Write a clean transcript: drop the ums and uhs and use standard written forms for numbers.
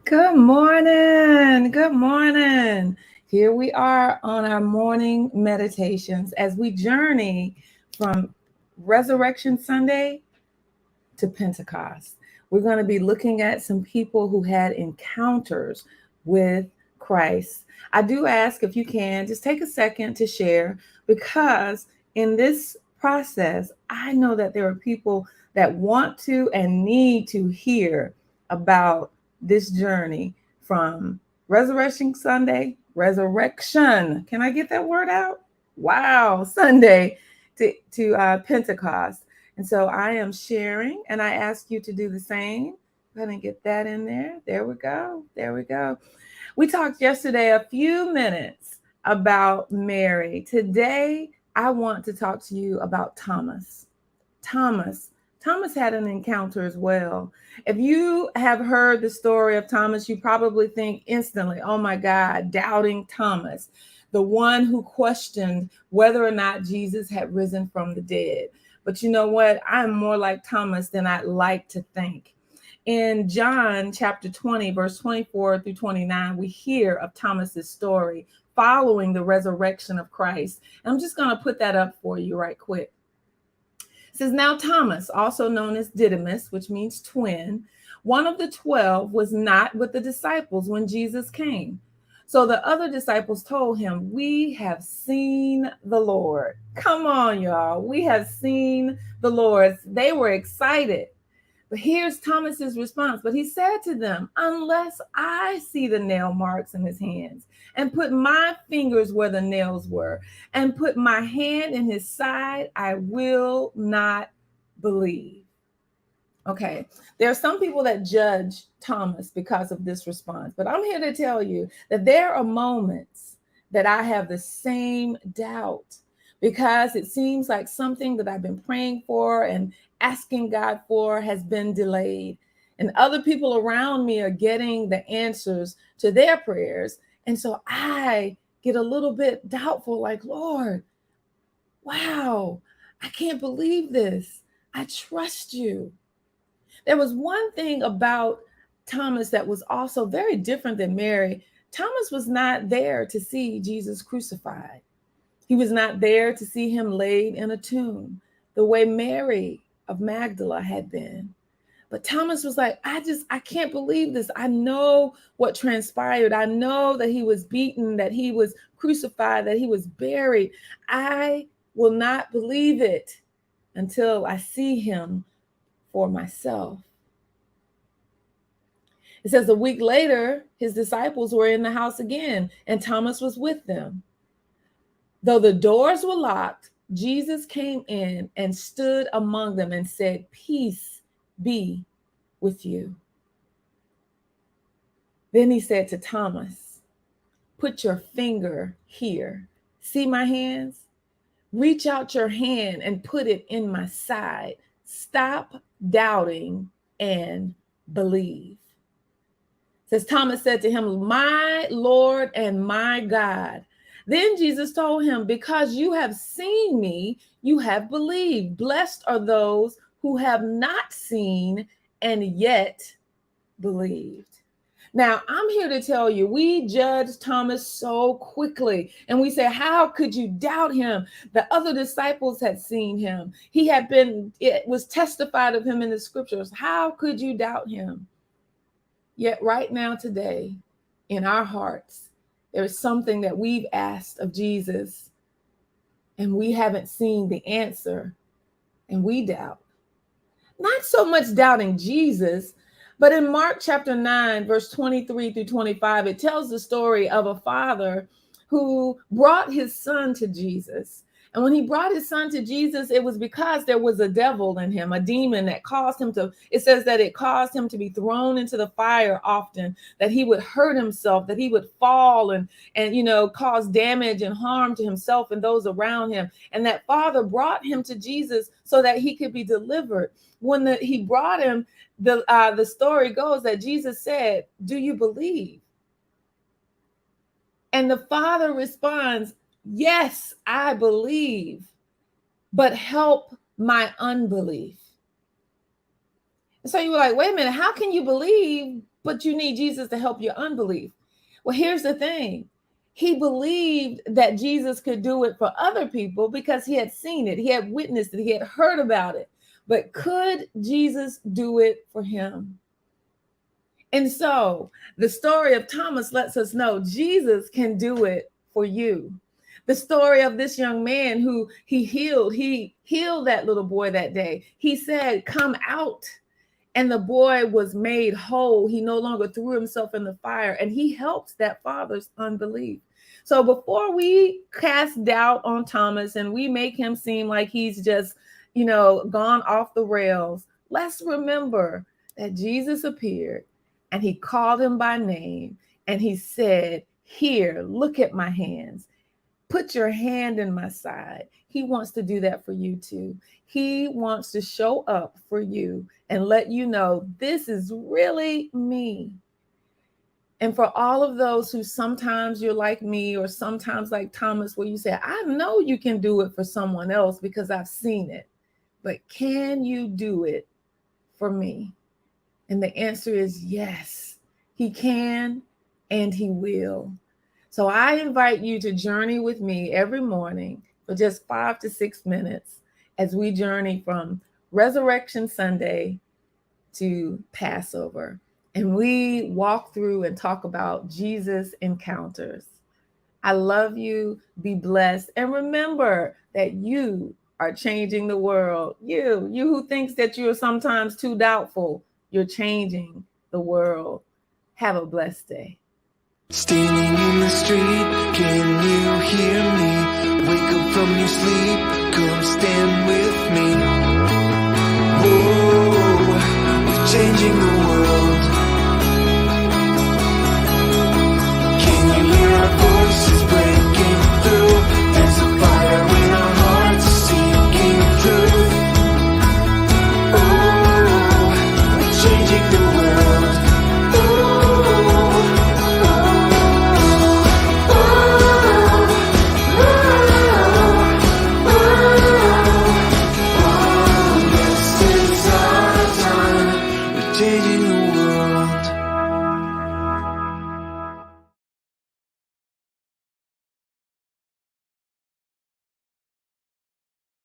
Good morning. Good morning. Here we are on our morning meditations as we journey from Resurrection Sunday to Pentecost. We're going to be looking at some people who had encounters with Christ. I do ask if you can just take a second to share because in this process, I know that there are people that want to and need to hear about this journey from resurrection. Can I get that word out? Wow, Sunday to Pentecost. And so I am sharing, and I ask you to do the same. Go ahead and get that in there. There we go. There we go. We talked yesterday a few minutes about Mary. Today, I want to talk to you about Thomas. Thomas. Thomas had an encounter as well. If you have heard the story of Thomas, you probably think instantly, oh my God, doubting Thomas, the one who questioned whether or not Jesus had risen from the dead. But you know what? I'm more like Thomas than I'd like to think. In John chapter 20, verse 24 through 29, we hear of Thomas's story following the resurrection of Christ. And I'm just going to put that up for you right quick. It says, now Thomas, also known as Didymus, which means twin, one of the 12, was not with the disciples when Jesus came. So the other disciples told him, we have seen the Lord. Come on, y'all. We have seen the Lord. They were excited. But here's Thomas's response. But he said to them, unless I see the nail marks in his hands and put my fingers where the nails were and put my hand in his side, I will not believe. Okay, there are some people that judge Thomas because of this response, but I'm here to tell you that there are moments that I have the same doubt because it seems like something that I've been praying for and asking God for has been delayed. And other people around me are getting the answers to their prayers. And so I get a little bit doubtful, like, Lord, wow, I can't believe this. I trust you. There was one thing about Thomas that was also very different than Mary. Thomas was not there to see Jesus crucified. He was not there to see him laid in a tomb the way Mary of Magdala had been. But Thomas was like, I can't believe this. I know what transpired. I know that he was beaten, that he was crucified, that he was buried. I will not believe it until I see him for myself. It says a week later, his disciples were in the house again, and Thomas was with them. Though the doors were locked, Jesus came in and stood among them and said, peace be with you. Then he said to Thomas, put your finger here. See my hands? Reach out your hand and put it in my side. Stop doubting and believe. Says Thomas said to him, my Lord and my God. Then Jesus told him, because you have seen me, you have believed. Blessed are those who have not seen and yet believed. Now, I'm here to tell you, we judge Thomas so quickly. And we say, how could you doubt him? The other disciples had seen him. It was testified of him in the scriptures. How could you doubt him? Yet right now, today, in our hearts, there is something that we've asked of Jesus and we haven't seen the answer and we doubt. Not so much doubting Jesus, but in Mark chapter 9, verse 23 through 25, it tells the story of a father who brought his son to Jesus. And when he brought his son to Jesus, it was because there was a devil in him, a demon that caused him to, it says that it caused him to be thrown into the fire often, that he would hurt himself, that he would fall and cause damage and harm to himself and those around him. And that father brought him to Jesus so that he could be delivered. When he brought him, the story goes that Jesus said, do you believe? And the father responds, yes, I believe, but help my unbelief. And so you were like, wait a minute, how can you believe, but you need Jesus to help your unbelief. Well, here's the thing. He believed that Jesus could do it for other people because he had seen it, he had witnessed it, he had heard about it. But could Jesus do it for him? And so the story of Thomas lets us know Jesus can do it for you. The story of this young man who he healed that little boy that day. He said, "Come out." And the boy was made whole. He no longer threw himself in the fire, and he helped that father's unbelief. So before we cast doubt on Thomas and we make him seem like he's just, gone off the rails, let's remember that Jesus appeared and he called him by name and he said, "Here, look at my hands. Put your hand in my side." He wants to do that for you too. He wants to show up for you and let you know this is really me. And for all of those who sometimes you're like me or sometimes like Thomas, where you say, "I know you can do it for someone else because I've seen it, but can you do it for me?" And the answer is yes, he can and he will. So I invite you to journey with me every morning for just 5 to 6 minutes as we journey from Resurrection Sunday to Passover. And we walk through and talk about Jesus encounters. I love you. Be blessed. And remember that you are changing the world. You who thinks that you're sometimes too doubtful, you're changing the world. Have a blessed day. Standing in the street, can you hear me? Wake up from your sleep, come stand with me. Whoa, we're changing the world.